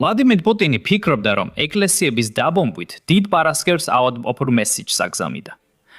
ვლადიმერ პუტინი ფიქრობდა, რომ ეკლესიების დაბომბვით დიდ პარასკევს ავადმყოფურ მესიჯს აგზავნიდა.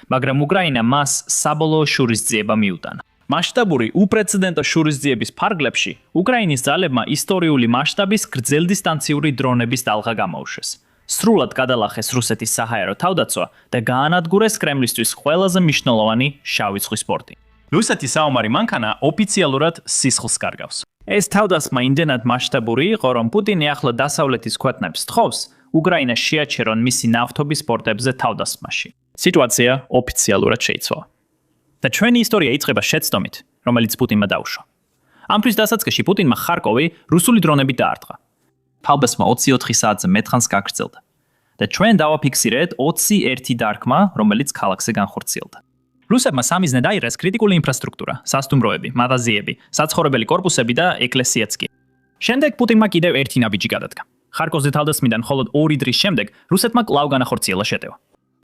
მაგრამ უკრაინა მას საბოლოო შურისძიება მიუტანა. მასშტაბური უპრეცედენტო შურისძიების ფარგლებში უკრაინის ძალებმა ისტორიული მასშტაბის გრძელდისტანციური დრონების ტალღა გამოუშვეს. სრულად გადალახეს რუსეთის საჰაერო თავდაცვა და გაანადგურეს კრემლისთვის ყველაზე მნიშვნელოვანი შავი ზღვის პორტი. რუსეთის საომარი მანქანა ოფიციალურად სისხლს კარგავს. ეს თავდასხმა იმდენად მასშტაბური იყო, რომ პუტინი ახლა დასავლეთის ქვეყნებს თხოვს უკრაინას შეაჩერონ მისი ნავთობის პორტებზე თავდასხმაში. სიტუაცია ოფიციალურად შეიცვალა. და ჩვენი ისტორია იწყება შეცდომით, რომელიც პუტინმა დაუშვა. ამთვის დასაწყისში პუტინმა ხარკოვი რუსული დრონებით დაარტყა. თავდასხმა 24 საათზე მეტხანს გაგრძელდა. და ჩვენ დავაფიქსირეთ 21 დარქმა, რომელიც ქალაქზე განხორციელდა. რუსებმა სამიზნედ აიღეს კრიტიკული ინფრასტრუქტურა, სასტუმროები, მაღაზიები, საცხოვრებელი კორპუსები და ეკლესიაც კი. შემდეგ პუტინმა კიდევ ერთი ნაბიჯი გადადგა. ხარკოვზე თავდასხმიდან მხოლოდ 2 დღის შემდეგ რუსეთმა კვლავ განახორციელა შეტევა.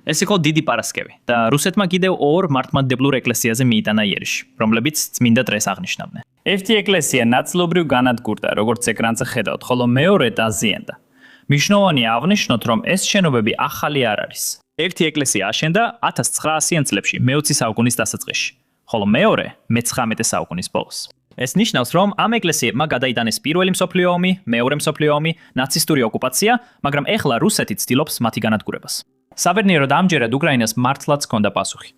ეს იყო დიდი პარასკევი და რუსეთმა კიდევ 2 მართლმადიდებლურ ეკლესიაზე მიიტანა იერიში, რომლებიც წმინდა დღეს აღნიშნავდნენ. ერთი ეკლესია ნაწილობრივ განადგურდა, როგორც ეკრანზე ხედავთ, ხოლო მეორე დაზიანდა. მნიშვნელოვანია აღნიშნოთ, რომ ეს შენობები ახალი არ არის. ერთი ეკლესია აშენდა 1900-იან წლებში, მე-20 საუკუნის დასაწყისში, ხოლო მეორე მე-19 საუკუნის ბოლოს. ეს ნიშნავს, რომ ამ ეკლესიებმა გადაიტანეს პირველი მსოფლიო ომი, მეორე მსოფლიო ომი, ნაცისტური ოკუპაცია, მაგრამ ეხლა რუსეთი ცდილობს მათი განადგურებას. საბედნიეროდ ამჯერად უკრაინას მართლაც ჰქონდა პასუხი.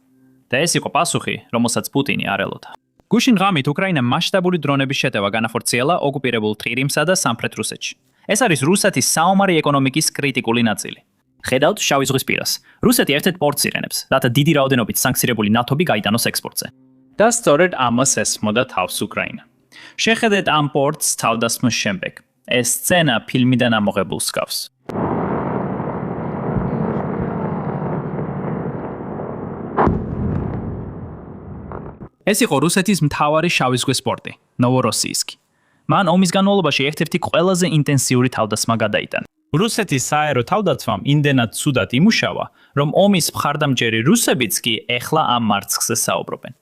და ეს იყო პასუხი, რომელსაც პუტინი არ ელოდა. გუშინ ღამით უკრაინამ მასშტაბური დრონების შეტევა განახორციელა ოკუპირებულ ყირიმსა და სამხრეთ რუსეთში. ეს არის რუსეთის საომარი ეკონომიკის კრიტიკული ნაწილი. ხედავთ შავი ზღვის პირას. რუსეთი ერთ-ერთ პორტს იყენებს, რათა დიდი რაოდენობით სანქცირებული ნავთობი გაიტანოს ექსპორტზე. და სწორედ ამას ესმოდა თავს უკრაინა. შეხედეთ ამ პორტს თავდასხმის შემდეგ. ეს სცენა ფილმიდან ამოღებულს გავს. ეს იყო რუსეთის მთავარი შავი ზღვის პორტი, ნოვოროსიისკი. მან ომის განმავლობაში ერთ-ერთი ყველაზე ინტენსიური თავდასხმა გადაიტანა. რუსეთის სააერო თავდაცვამ იმდენად ცუდად იმუშავა, რომ ომის მხარდამჭერი რუსებიც კი ეხლა ამ მარცხზე საუბრობენ.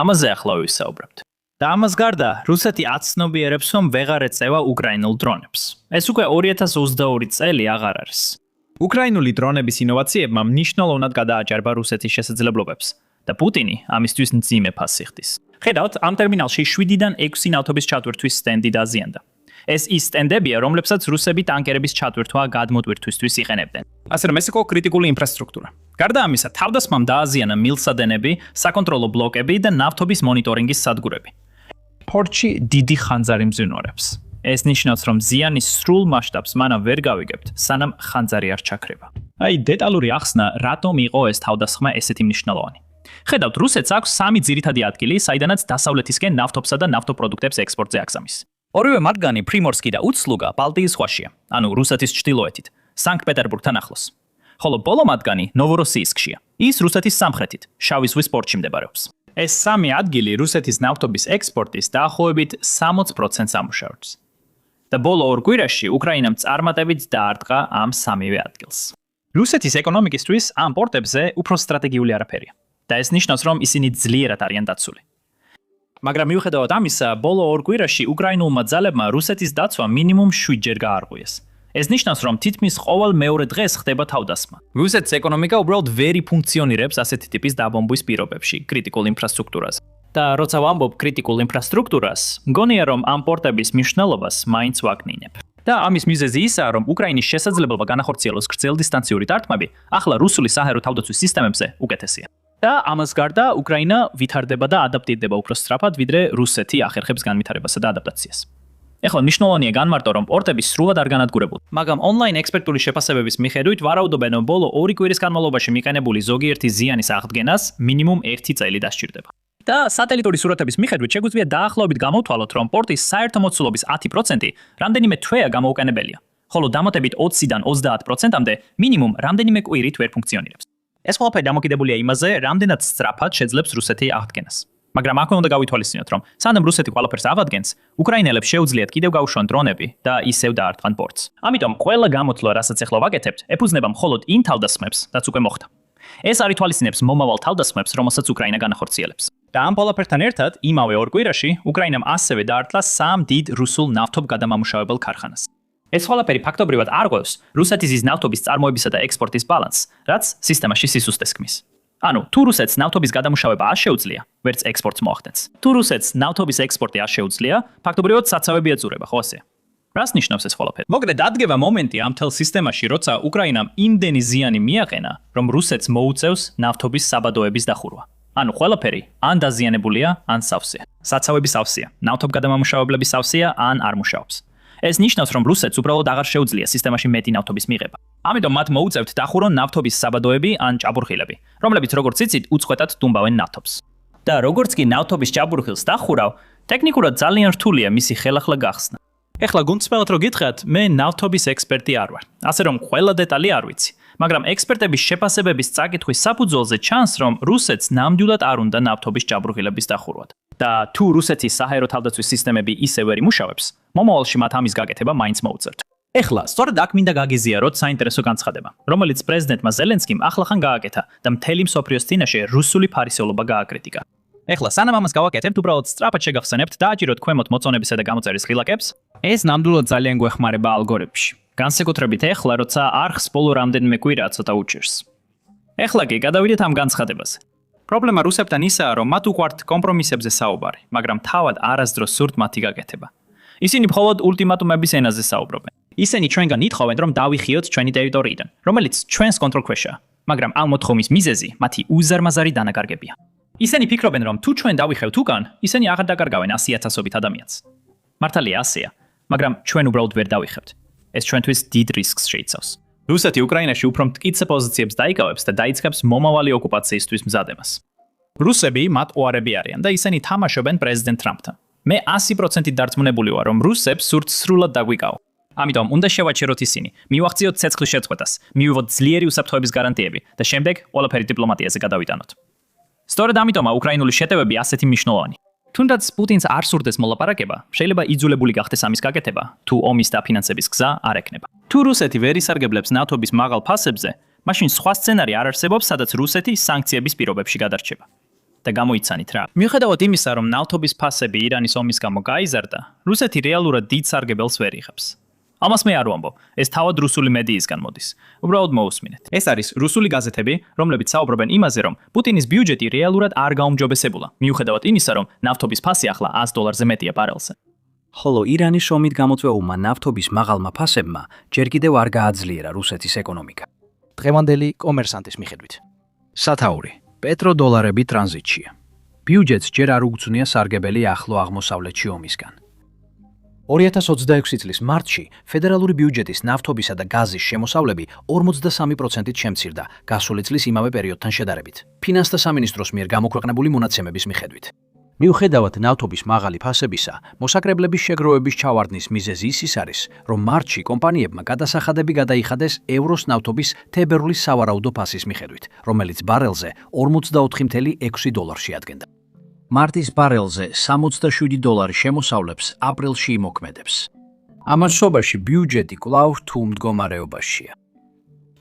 ამაზე ახლა ვისაუბრებთ. და ამას გარდა, რუსეთი აცნობიერებს, რომ ვეღარ ეწევა უკრაინულ დრონებს. ეს უკვე 2022 წელი აღარ არის. უკრაინული დრონების ინოვაციებმა მნიშვნელოვნად გადააჭარბა რუსეთის შესაძლებლობებს და პუტინი ამისთვის მძიმე ფასს იხდის. ხედავთ, ამ ტერმინალში 7-დან 6 ნავთობის ჩატვირთვის სტენდი დაზიანდა. ეს ის სტენდებია, რომლებსაც რუსები ტანკერების ჩატვირთვა გადმოტვირთვისთვის იყენებდნენ. ასე რომ ეს იყო კრიტიკული ინფრასტრუქტურა. გარდა ამისა, თავდასხმამ დააზიანა მილსადენები, საკონტროლო ბლოკები და ნავთობის მონიტორინგის სადგურები. პორტში დიდი ხანძარი მძვინვარებს. ეს ნიშნავს, რომ ზიანის სრულ მასშტაბს მანამ ვერ გავიგებთ, სანამ ხანძარი არ ჩაქრება. აი, დეტალური ახსნა, რატომ იყო ეს თავდასხმა ესეთი მნიშვნელოვანი. ხედავთ, რუსეთს აქვს 3 ძირითადი ადგილი, საიდანაც დასავლეთისკენ ნავთობსა და ნავთობპროდუქტებს ექსპორტზე აგზავნის. ორივე მათგანი პრიმორსკი და უცლუგა ბალტიის ზღვაშია, ანუ რუსეთის ჩრდილოეთით, სანქტ-პეტერბურგთან ახლოს. ხოლო ბოლო მათგანი ნოვოროსიისკშია. ის რუსეთის სამხრეთით, შავი ზღვის პორტში მდებარეობს. ეს 3 ადგილი რუსეთის ნავთობის ექსპორტის დაახლოებით 60%-ს ამუშავებს. და ბოლო 2 კვირაში უკრაინამ წარმატებით დაარტყა ამ 3-ვე ადგილს. რუსეთის ეკონომიკისთვის ამ პორტებზე უფრო სტრატეგიული არაფერია. და ეს ნიშნავს, რომ ისინი ძლიერად არიან დაცული. მაგრამ მიუხედავად ამისა, ბოლო 2 კვირაში უკრაინულმა ძალებმა რუსეთის დაცვა მინიმუმ 7 ჯერ გაარღვიეს. ეს ნიშნავს, რომ თითქმის ყოველ მეორე დღეს ხდება თავდასხმა. რუსეთის ეკონომიკა უბრალოდ ვერ ფუნქციონირებს ასეთი ტიპის დაბომბვის პირობებში, კრიტიკულ ინფრასტრუქტურაზე. და როცა ვამბობ კრიტიკულ ინფრასტრუქტურას, მგონია, რომ ამ პორტების მნიშვნელობას მაინც ვაგნინებ. და ამის მიზეზი ისაა, რომ უკრაინის შესაძლებლობა განახორციელოს გრძელდისტანციური დარტყმები ახლა რუსული საჰაერო თავდაცვის სისტემებზე უკეთესია. და ამას გარდა უკრაინა ვითარდება და ადაპტირდება უფრო სწრაფად, ვიდრე რუსეთი ახერხებს განვითარებასა და ადაპტაციას. ეხლა მნიშვნელოვანია განმარტო, რომ პორტები სრულად არ განადგურებულა, მაგრამ ონლაინ ექსპერტული შეფასებების მიხედვით ვარაუდობენ, რომ ბოლო 2 კვირის განმავლობაში მიყენებული ზოგიერთი ზიანის აღდგენას მინიმუმ 1 წელი დასჭირდება. და სატელიტური სურათების მიხედვით შეგვიძლია დაახლოებით გამოვთვალოთ, რომ პორტის საერთო მოცულობის 10% რამდენიმე თვეა გამოუყენებელია, ხოლო დამატებით 20-დან 30%-მდე მინიმუმ რამდენიმე კვირით ვერ ფუნქციონირებს. ეს ყველაფერი დამოკიდებულია იმაზე, რამდენად სწრაფად შეძლებს რუსეთი აღდგენას. მაგრამ აქვე უნდა გავითვალისწინოთ, რომ სანამ რუსეთი ყველაფერს ავადგენს, უკრაინელებს შეუძლიათ კიდევ გაუშვან დრონები და ისევ დაარტყან პორტს. ამიტომ ყველა გამოთვლა, რასაც ახლა ვაკეთებთ, ეფუძნება მხოლოდ იმ თავდასხმებს, რაც უკვე მოხდა. ეს არ ითვალისწინებს მომავალ თავდასხმებს, რომელსაც უკრაინა განახორციელებს. და ამ ყველაფერთან ერთად, იმავე 2 კვირაში, უკრაინამ ასევე დაარტყა 3 დიდ რუსულ ნავთობგადამამუშავებელ ქარხანას. ეს ყველაფერი ფაქტობრივად არ ღვევს რუსეთის ნავთობის წარმოებისა და ექსპორტის ბალანსს, რაც სისტემაში სისუსტეს ქმნის. ანუ, თუ რუსეთს ნავთობის გადამუშავება არ შეუძლია, ვერც ექსპორტს მოახდენს. თუ რუსეთს ნავთობის ექსპორტი არ შეუძლია, ფაქტობრივად საცავები ეწურება, ხო ასე? რას ნიშნავს ეს ყველაფერი? მოკლედ, დადგება მომენტი ამ თელ სისტემაში, როცა უკრაინამ იმდენი ზიანი მიაყენა, რომ რუსეთს მოუწევს ნავთობის საბადოების დახურვა. ანუ ყველაფერი ან დაზიანებულია, ან სავსეა. საცავები სავსეა, ნავთობგადამამუშავებლები სავსეა, ან არ მუშაობს. ეს ნიშნავს, რომ რუსეთს უბრალოდ აღარ შეუძლია სისტემაში მეტი ნავთობის მიღება. ამიტომ მათ მოუწევთ დახურონ ნავთობის საბადოები ან ჭაბურღილები, რომლებიც როგორც იცით, უწყვეტად დუმბავენ ნავთობს. და როგორც კი ნავთობის ჭაბურღილს დახურავ, ტექნიკურად ძალიან რთულია მისი ხელახლა გახსნა. ეხლა გუნდსმელად რო გითხრათ, მე ნავთობის ექსპერტი არ ვარ. ასე რომ ყველა დეტალი არ ვიცი. მაგრამ ექსპერტების შეფასებების წაკითხვის საფუძველზე ჩანს, რომ რუსეთს ნამდვილად არ უნდა ნავთობის ჭაბურღილების დახურვა. და თუ რუსეთის საჰაერო თავდაცვის სისტემები ისე ვერ იმუშავებს, მომავალში მათ ამის გაკეთება მაინც მოუწევთ. ეხლა, სწორედ აქ მინდა გაგიზიაროთ საინტერესო განცხადება, რომელიც პრეზიდენტმა ზელენსკიმ ახლახან გააკეთა და მთელი მსოფლიოს წინაშე რუსული ფარისევლობა გააკრიტიკა. ეხლა, სანამ ამას გავაკეთებთ, უბრალოდ სწრაფად შეგახსენებთ და აჭიროთ ქვემოთ მოწონებისა და გამოწერის ღილაკებს. ეს ნამდვილად ძალიან გვეხმარება ალგორითმში. განსაკუთრებით ეხლა, როცა არხს ბოლო რამდენიმე კვირა ცოტა უჭირს. ეხლა კი გადავიდეთ ამ განცხადებაზე. პრობლემა რუსებთან ისაა, რომ მათ უყვართ კომპრომისებზე საუბარი, მაგრამ თავად არასდროს სურთ მათი გაკეთება. ისინი მხოლოდ ულტიმატუმების ენაზე საუბრობენ. ისინი ჩვენგან ითხოვენ, რომ დავიხიოთ ჩვენი ტერიტორიიდან, რომელიც ჩვენს კონტროლქვეშაა, მაგრამ ამ მოთხოვნის მიზეზი მათი უზარმაზარი დანაკარგებია. ისინი ფიქრობენ, რომ თუ ჩვენ დავიხევთ უკან, ისინი აღარ დაკარგავენ 100,000-ობით ადამიანს. მართალია ასეა, მაგრამ ჩვენ უბრალოდ ვერ დავიხევთ. ეს ჩვენთვის დიდ რისკს შეიცავს. რუსეთი უკრაინაში უფრო მტკიცე პოზიციებს დაიკავებს და დაიწყებს მომავალი ოკუპაციისთვის მზადებას. რუსები მათ უარები არიან და ისინი თამაშობენ პრეზიდენტ ტრამპთან. მე 100%-ით დარწმუნებული ვარ, რომ რუსებს სურთ სრულად დაგვიკავო. ამიტომ უნდა შევაჩეროთ ისინი, მივახციოთ ცეცხლის შეწყვეტას, მივიღოთ ძლიერი უსაფრთხოების გარანტიები და შემდეგ ყველაფერი დიპლომატიაზე გადავიტანოთ. სწორედ ამიტომაა უკრაინული შეტევები ასეთი მნიშვნელოვანი. თუნდაც პუტინს არ სურდეს მოლაპარაკება, შეიძლება იძულებული გახდეს ამის გაკეთება, თუ ომის დაფინანსების გზა არ ექნება. თუ რუსეთი ვერ ისარგებლებს ნავთობის მაღალ ფასებზე, მაშინ სხვა სცენარი არ არსებობს, სადაც რუსეთი სანქციების პირობებში გადარჩება. და გამოიცანით რა. მიუხედავად იმისა, რომ ნავთობის ფასები ირანის ომის გამო გაიზარდა, რუსეთი რეალურად დიდ სარგებელს ვერ იღებს. ამას მე არ ვამბობ, ეს თავად რუსული მედიისგან მოდის. უბრალოდ მოусმინეთ. ეს არის რუსული გაზეთები, რომლებიც საუბრობენ იმაზე, რომ პუტინის ბიუჯეტი რეალურად არ გაუმჯობესებულა, მიუხედავად იმისა, რომ ნავთობის ფასი ახლა $100-ზე მეტია ბარელზე. ხოლო ირანის ომით გამოწვეულმა ნავთობის მაღალმა ფასებმა ჯერ კიდევ არ გააძლიერა რუსეთის ეკონომიკა. დღევანდელი კომერსანტის მიხედვით. სათაური. პეტროდოლარები ტრანზიტშია. ბიუჯეტს ჯერ არ უგზნია სარგებელი ახლო აღმოსავლეთში ომისგან. 2026 წლის მარტში ფედერალური ბიუჯეტის ნავთობისა და გაზის შემოსავლები 43%-ით შემცირდა გასული წლის იმავე პერიოდთან შედარებით, ფინანსთა სამინისტროს მიერ გამოქვეყნებული მონაცემების მიხედვით. მიუხედავად ნავთობის მაღალი ფასებისა, მოსაკრებლების შეგროვების ჩავარდნის მიზეზი ის არის, რომ მარტში კომპანიებმა გადასახადები გადაიხადეს ევროს ნავთობის თებერვლის სავარაუდო ფასის მიხედვით, რომელიც ბარელზე $44.6 შეადგენდა. მარტის ბარელზე $67 შემოსავლებს აპრილში იმოქმედებს. ამასობაში ბიუჯეტი კვლავ თუ მდგომარეობაშია.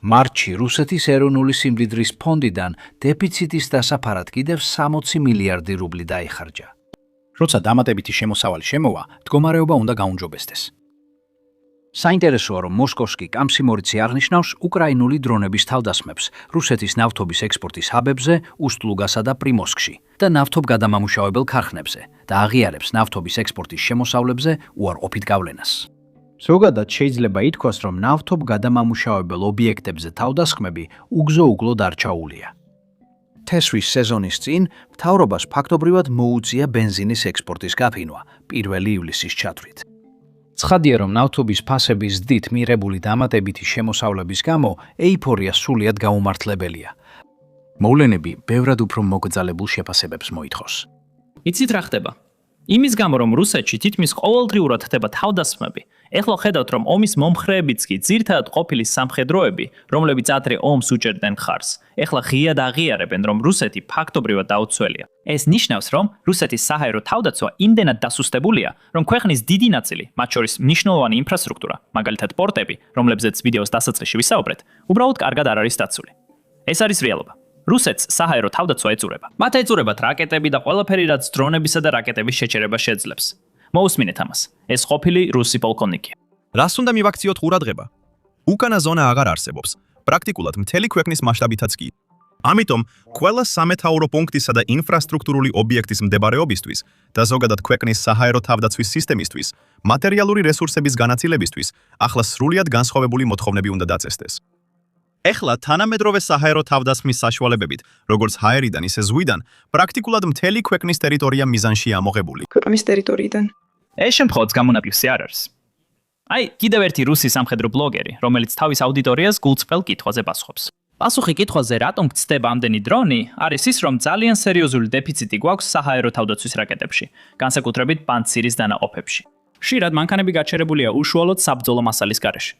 მარტში რუსეთის ეროვნული სიმდიდრის ფონდიდან დეფიციტის დასაფარად კიდევ 60 მილიარდი რუბლი დაიხარჯა. როცა დამატებითი შემოსავალი შემოვა, მდგომარეობა უნდა გაუმჯობესდეს. საინტერესოა, რომ მოსკოვსკი კამსიმორიცი აღნიშნავს უკრაინული დრონების თავდასხმებს რუსეთის ნავთობის ექსპორტის ჰაბებზე, უსტლუგასა და პრიმოსკში და ნავთობგადამამუშავებელ ქარხნებზე და აღიარებს ნავთობის ექსპორტის შემოსავლებზე უარყოფით გავლენას. ზოგადად შეიძლება ითქვას, რომ ნავთობგადამამუშავებელ ობიექტებზე თავდასხმები უგზო-უგლო დარჩაულია. თესვის სეზონის წინ მთავრობას ფაქტობრივად მოუწია ბენზინის ექსპორტის გაფინვა 1 ივლისის ჩათვლით. ცხადია, რომ ნავთობის ფასების ზრდით მიღებული დამატებითი შემოსავლების გამო ეიფორია სრულიად გაუმართლებელია. მოვლენები ბევრად უფრო მოგრძალებულ შეფასებებს მოითხოვს. იცით რა ხდება? იმის გამო, რომ რუსეთში თითქმის ყოველდღიურად ხდება თავდასხმები, ეხლა ხედავთ, რომ ომის მომხრეებიც კი ძირთადად ყოფილი სამხედროები, რომლებიც ადრე ომს უჭერდნენ ხარს, ეხლა ღიად აღიარებენ, რომ რუსეთი ფაქტობრივად დაუცველია. ეს ნიშნავს, რომ რუსეთის საჰაერო თავდაცვა იმდენად დასუსტებულია, რომ ქვეყნის დიდი ნაწილი, მათ შორის მნიშვნელოვანი ინფრასტრუქტურა, მაგალითად პორტები, რომლებზეც ვიდეოს დასაწყისში ვისაუბრეთ, უბრალოდ კარგად არ არის დაცული. ეს არის რეალობა. რუსეთს საჰაერო თავდაცვა ეწურება. მათ ეწურებათ რაკეტები და ყველაფერი, რაც დრონებისა და რაკეტების შეჩერება შეძლებს. მოусმინეთ ამას. ეს ყოფილი რუსი პოლკოვნიკია. რას უნდა მივაქციოთ ყურადღება? უკანა ზონა აღარ არსებობს, პრაქტიკულად მთელი ქვეყნის მასშტაბითაც კი. ამიტომ, ყველა სამეთაურო პუნქტისა და ინფრასტრუქტურული ობიექტის მდებარეობისთვის და ზოგადად ქვეყნის საჰაერო თავდაცვის სისტემისთვის, მატერიალური რესურსების განაწილებისთვის, ახლა სრულიად განსხვავებული მოთხოვნები უნდა დაწესდეს. ეხლა თანამედროვე საჰაერო თავდასხმის საშუალებებით, როგორც ჰაერიდან, ისე ზღვიდან, პრაქტიკულად მთელი ქვეყნის ტერიტორია მიზანშია ამოღებული. ქვეყნის ტერიტორიიდან. ეს შემთხვევაც გამონაკლისი არ არის. აი, კიდევ ერთი რუსი სამხედრო ბლოგერი, რომელიც თავის აუდიტორიას გულწრფელ კითხვაზე პასუხობს. პასუხი კითხვაზე, რატომ გწდება ამდენი დრონი, არის ის, რომ ძალიან სერიოზული დეფიციტი გვაქვს საჰაერო თავდაცვის რაკეტებში, განსაკუთრებით პანცირის დანაყოფებში. ხშირად მანქანები გაჩერებულია უშუალოდ საბრძოლო მასალის გარეშე.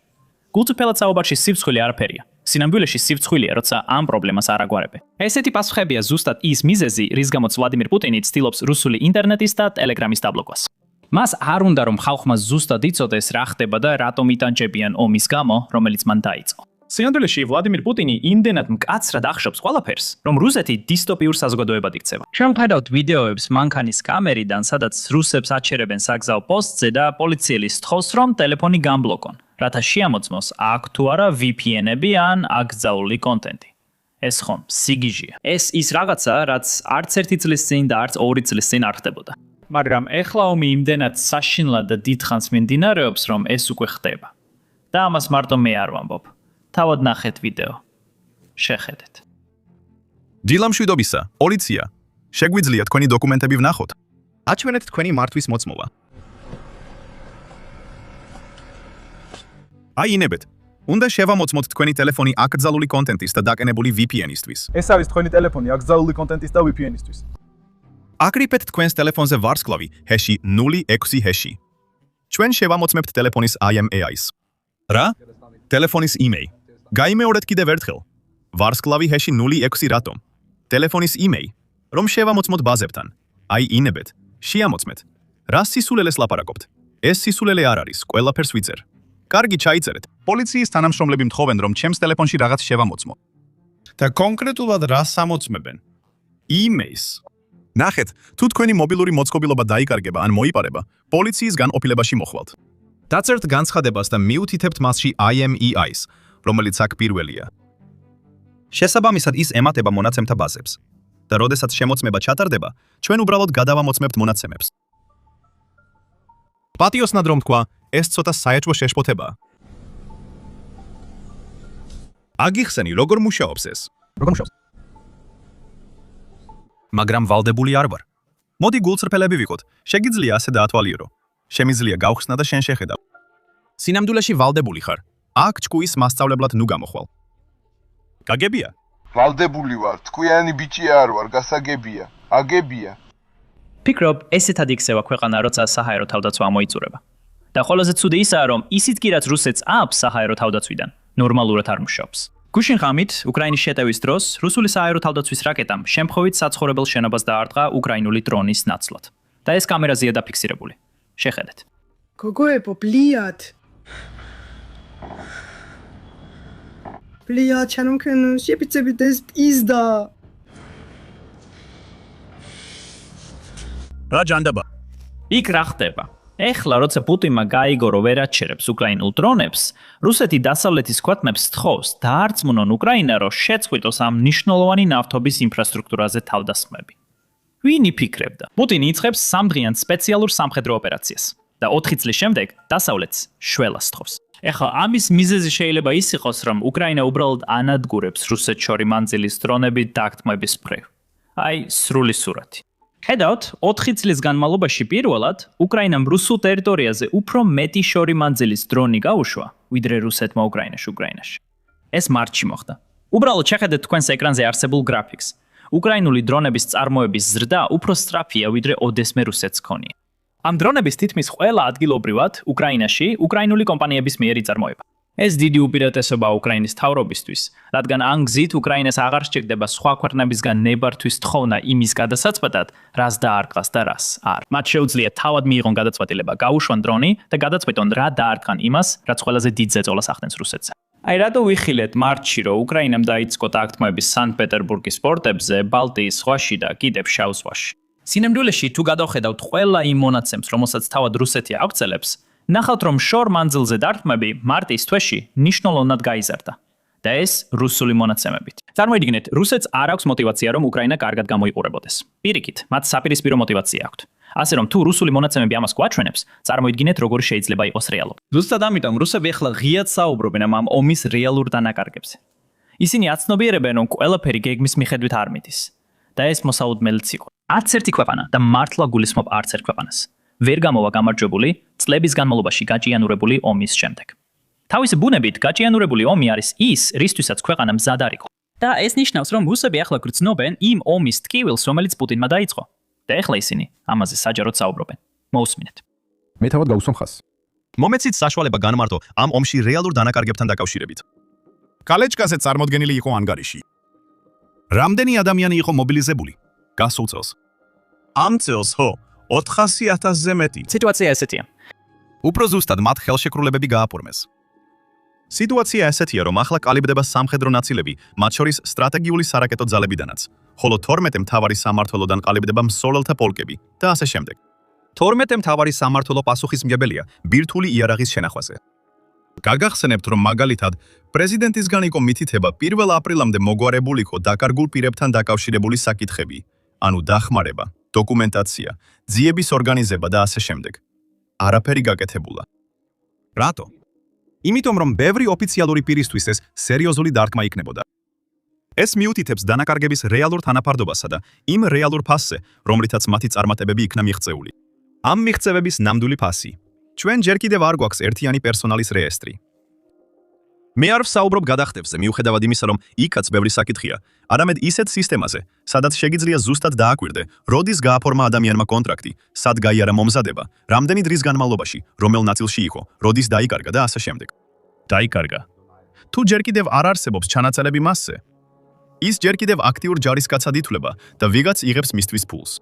გულწრფელად საუბარში სივცხვილი არაფერია. სინამდვილეში სივცხვილია, როცა ამ პრობლემას არ აგვარებენ. ესეთი პასუხებია ზუსტად ის მიზეზი, რის გამოც ვლადიმირ პუტინი ცდილობს რუსული ინტერნეტის და ტელეგრამის დაბლოკვას. მას არ უნდა რომ ხალხმა ზუსტად იცოდეს რა ხდება და რატომ იტანჯებიან ომის გამო, რომელიც მან დაიწყო. სინამდვილეში ვლადიმირ პუტინი იმდენად მკაცრად ახშობს ყველაფერს, რომ რუსეთი დისტოპიურ საზოგადოებად იქცევა. შევხედავთ ვიდეოებს მანქანის კამერიდან, სადაც რუსებს აჩერებენ საგზაო პოსტზე და პოლიციელი სთხოვს, რომ ტელეფონი გამბლოკონ, რათა შეამოწმოს აქ თუ არა VPN-ები ან აკრძალული კონტენტი. ეს ხომ სიგიჟია. ეს ის რაღაცა, რაც არც 1 წლის წინ და არც 2 წლის წინ არ ხდებოდა. მაგრამ ეხლა ომი იმდენად საშინლად და დიდხანს მიმდინარეობს, რომ ეს უკვე ხდება. და ამას მარტო მე არ ვამბობ. თავად ნახეთ ვიდეო. შეხედეთ. დილა მშვიდობისა, პოლიცია. შეგვიძლია თქვენი დოკუმენტები ვნახოთ. აჩვენეთ თქვენი მართვის მოწმობა. აინებეთ. უნდა შევამოწმოთ თქვენი ტელეფონი აკრძალული კონტენტის და დაკენებული VPN-ისთვის. ეს არის თქვენი ტელეფონი აკრძალული კონტენტის და VPN-ისთვის. აკრიფეთ თქვენს ტელეფონზე ვარსკვლავი #06#. ჩვენ შევამოწმებთ ტელეფონის IMEI-ს. რა? ტელეფონის email. გაიმეორეთ კიდევ ერთხელ. ვარსკვლავი #06 რატომ? ტელეფონის email. რომ შევამოწმოთ ბაზებთან. აინებეთ. შეამოწმეთ. რა სისულელეს ლაპარაკობთ? ეს სისულელე არ არის, ყველაფერს ვიძერ. კარგი, ჩაიწერეთ. პოლიციის თანამშრომლები მთხოვენ, რომ ჩემს ტელეფონში რაღაც შევამოწმო. და კონკრეტულად რას ამოწმებენ? email-ს. ნახეთ, თუ თქვენი მობილური მოწყობილობა დაიკარგება ან მოიპარება, პოლიციის განყოფილებაში მოხვალთ. დაწერთ განცხადებას და მიუთითებთ მასში IMEI-ს, რომელიც აქ პირველია. შესაბამისად ის ემატება მონაცემთა ბაზებს. და როდესაც შემოწმება ჩატარდება, ჩვენ უბრალოდ გადავამოწმებთ მონაცემებს. პატიოსნად რომ თქვა, ეს ცოტა საეჭვო შეშფოთებაა. აგიხსენი, როგორ მუშაობს ეს? როგორ მუშაობს? მაგრამ ვალდებული არ ვარ. მოდი გულწრფელები ვიყოთ. შეგიძლია ასე დაათვალიერო. შემიძლია გავხსნა და შენ შეხედავ. სინამდვილეში ვალდებული ხარ. აქ ჭკუის მასწავლებლად ნუ გამოხვალ. გაგებია? ვალდებული ვარ, თქვიანი ბიჭი არ ვარ, გასაგებია, აგებია. ფიქრობ, ესეთად იქცევა ქვეყანა, როცა საჰაერო თავდაცვა მოიწურება. და ყველაზე ცუდი ისაა, რომ ისიც კი რაც რუსეთს აქვს საჰაერო თავდაცვიდან, ნორმალურად არ მუშაობს. გუშინ ღამით, უკრაინის შეტევის დროს, რუსული საჰაერო თავდაცვის რაკეტამ შემთხვევით საცხოვრებელ შენობას დაარტყა უკრაინული დრონის ნაცვლად. და ეს კამერაზეა დაფიქსირებული. შეხედეთ. გოგოებო, ბლიად. ბლიად, ჩანმქენ შეპიცებით ეს პიზდა. რა ჯანდაბა? იქ რა ხდება? ეხლა, როცა პუტინმა გაიგო, რომ ვერ აჩერებს უკრაინულ დრონებს, რუსეთი დასავლეთის ქვეყნებს სთხოვს დაარწმუნონ უკრაინა, რომ შეწყვიტოს ამ მნიშვნელოვანი ნავთობის ინფრასტრუქტურაზე თავდასხმები. ვინ იფიქრებდა? პუტინი იწყებს სამდღიან სპეციალურ სამხედრო ოპერაციას და 4 წლის შემდეგ დასავლეთს შველას სთხოვს. ეხლა ამის მიზეზი შეიძლება ის იყოს, რომ უკრაინა უბრალოდ ანადგურებს რუსეთ-შორი მანძილის დრონებით დაგთმების მხრივ. აი, სრული სურათი. ხედავთ, 4 წლის განმავლობაში პირველად უკრაინამ რუსულ ტერიტორიაზე უფრო მეტი შორი მანძილის დრონი გაუშვა, ვიდრე რუსეთმა უკრაინაში. ეს მარტში მოხდა. უბრალოდ შეხედეთ თქვენს ეკრანზე არსებულ გრაფიკს. უკრაინული დრონების წარმოების ზრდა უფრო სწრაფია, ვიდრე ოდესმე რუსეთს ჰქონია. ამ დრონების თითქმის ყველა ადგილობრივად უკრაინაში უკრაინული კომპანიების მიერ იწარმოება. ეს დიდი უპირატესობა უკრაინის თავრობისთვის, რადგან ამ გზით უკრაინას აღარ სჭირდება სხვა ქვეყნებისგან ნებართვის თხოვნა იმის გადასაწყვეტად, რას დაარქვას და რას არ. მათ შეუძლია თავად მიიღონ გადაწყვეტილება, გაუშვან დრონი და გადაწყვეტონ რა დაარქვან იმას, რაც ყველაზე დიდ ზეწოლას ახდენს რუსეთზე. აი რატო ვიხილეთ მარტში, რომ უკრაინამ დაიწყო დაგთმები სანქტ-პეტერბურგის პორტებზე, ბალტიის ზღვაში და კიდევ შავ ზღვაში. სინამდვილეში თუ გადავხედავთ ყველა იმ მონაცემს, რომელსაც თავად რუსეთი აღწელებს, ნახავთ, რომ შორ მანძილზე დარტყმები მარტის თვეში ნიშნულოვნად გაიზარდა. და ეს რუსული მონაცემებით. წარმოიდგინეთ, რუსეთს არ აქვს мотиваცია, რომ უკრაინა კარგად გამოიყურებოდეს. პირიქით, მათ საპირისპირო мотиваცია აქვთ. ასე რომ თუ რუსული მონაცემები ამას გვაჩვენებს, წარმოიდგინეთ, როგორი შეიძლება იყოს რეალობა. ზუსტად ამიტომ რუსები ახლა ღიად საუბრობენ ამ ომის რეალურ დანაკარგებზე. ისინი აცნობიერებენ, რომ ყველაფერი გეგმის მიხედვით არ მიდის. და ეს მოსაუდმელიც იყო. არც ერთი ქვეყანა და მართლა გულისხმობ არც ერთ ქვეყანას. ვერ გამოვა გამარჯვებული წლების განმავლობაში გაჭიანურებული ომის შემდეგ. თავისი ბუნებით გაჭიანურებული ომი არის ის, რისთვისაც ქვეყანა მზად არ იყო. და ეს ნიშნავს, რომ რუსები ახლა გრძნობენ იმ ომის ტკივილს, რომელიც პუტინმა დაიწყო. და ახლა ისინი ამაზე საჯაროდ საუბრობენ. მოусმინეთ. მე თავად გავუსვამ ხაზს. მომეცით საშუალება განმარტო ამ ომში რეალურ დანაკარგებთან დაკავშირებით. კალეჭკაზე წარმოდგენილი იყო ანგარიში. რამდენი ადამიანი იყო მობილიზებული? გასულ წელს. ამ წელს ხო, 400,000-ზე მეტი. სიტუაცია ესეთია. უფრო ზუსტად მათ ხელშეკრულებები გააფორმეს. სიტუაცია ესეთია, რომ ახლა კალიბდება სამხედრო ნაწილები, მათ შორის სტრატეგიული სარაკეტო ძალებიდანაც, ხოლო 12 მთავარი სამმართველოდან კალიბდება მსროლელთა პოლკები და ასე შემდეგ. 12 მთავარი სამმართველო პასუხისმგებელია ბირთვული იარაღის შენახვაზე. გაგახსენებთ, რომ მაგალითად პრეზიდენტისგან იყო მითითება 1 აპრილამდე მოგვარებული იყო დაკარგულ პირებთან დაკავშირებული საკითხები, ანუ დახმარება, დოკუმენტაცია, ძიების ორგანიზება და ასე შემდეგ. არაფერი გაკეთებულა. რატო? იმიტომ რომ ბევრი ოფიციალური პირისთვის ეს სერიოზული დარტყმა იქნებოდა. ეს მიუთითებს დანაკარგების რეალურ თანაფარდობასა და იმ რეალურ ფასზე, რომლითაც მათი წარმატებები იქნა მიღწეული. ამ მიღწევების ნამდვილი ფასი. ჩვენ ჯერ კიდევ არ გვაქვს ერთიანი პერსონალის რეესტრი. მე არ ვსაუბრობ გადახდებზე, მიუხედავად იმისა, რომ იქაც ბევრი საკითხია, არამედ ისეთ სისტემაზე, სადაც შეგიძლია ზუსტად დააკვირდე, როდის გააფორმა ადამიანმა კონტრაქტი, სად გაიარა მომზადება, რამდენი დღის განმავლობაში, რომელ ნაწილში იყო, როდის დაიკარგა და ასე შემდეგ. დაიკარგა. თუ ჯერ კიდევ არ არსებობს ჩანაწელები მასზე, ის ჯერ კიდევ აქტიურ ჯარისკაცად ითვლება და ვიღაც იღებს მისთვის ფულს.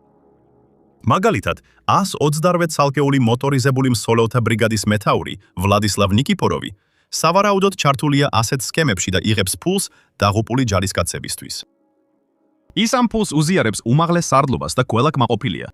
მაგალითად, 128 ცალკეული მოტორიზებული მსროლელთა ბრიგადის მეთაური ვლადისლავ ნიკიფოროვი სავარაუდოდ ჩართულია ასეთ სქემებში და იღებს ფულს დაღუპული ჯარისკაცებისთვის. ის ამ ფულს უზიარებს უმაღლეს სარდლობას და გველაკმაყოფილია.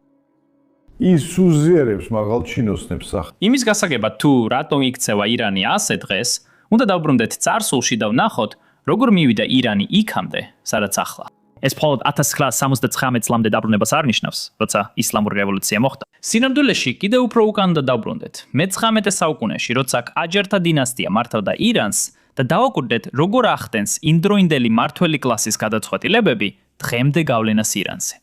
ის უზიარებს მაღალ ჩინოსნებს სახ. იმის გასაგებად, თუ რატო იქცევა ირანი ასე დღეს, უნდა დავბრუნდეთ წარსულში და ვნახოთ, როგორ მივიდა ირანი იქამდე, სადაც ახლა. ეს მხოლოდ 1979 წლამდე დაბრუნებას არ ნიშნავს, როცა ისლამური რევოლუცია მოხდა. სინამდვილეში კიდევ უფრო უკან უნდა დავბრუნდეთ. მე-19 საუკუნეში, როცა ყაჯართა დინასტია მართავდა ირანს და დავაკვირდეთ, როგორ ახდენს იმდროინდელი მართველი კლასის გადაწყვეტილებები დღემდე გავლენას ირანზე.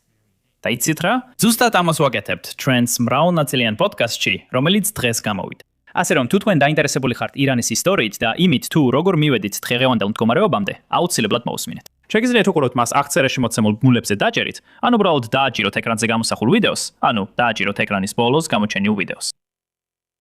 და იცით რა? ზუსტად ამას ვაკეთებთ ჩვენს მრავალნაწილიან პოდკასტში, რომელიც დღეს გამოვიდა. ასე რომ თუ თქვენ დაინტერესებული ხართ ირანის ისტორიით და იმით თუ როგორ მივედით დღევანდელ მდგომარეობამდე, აუცილებლად მოусმინეთ. შეგიძლიათ უყუროთ მას აღწერაში მოცემულ ბმულებზე დაჯერით, ან უბრალოდ დააჭიროთ ეკრანზე გამოსახულ ვიდეოს, ანუ დააჭიროთ ეკრანის ბოლოს გამოჩენილ ვიდეოს.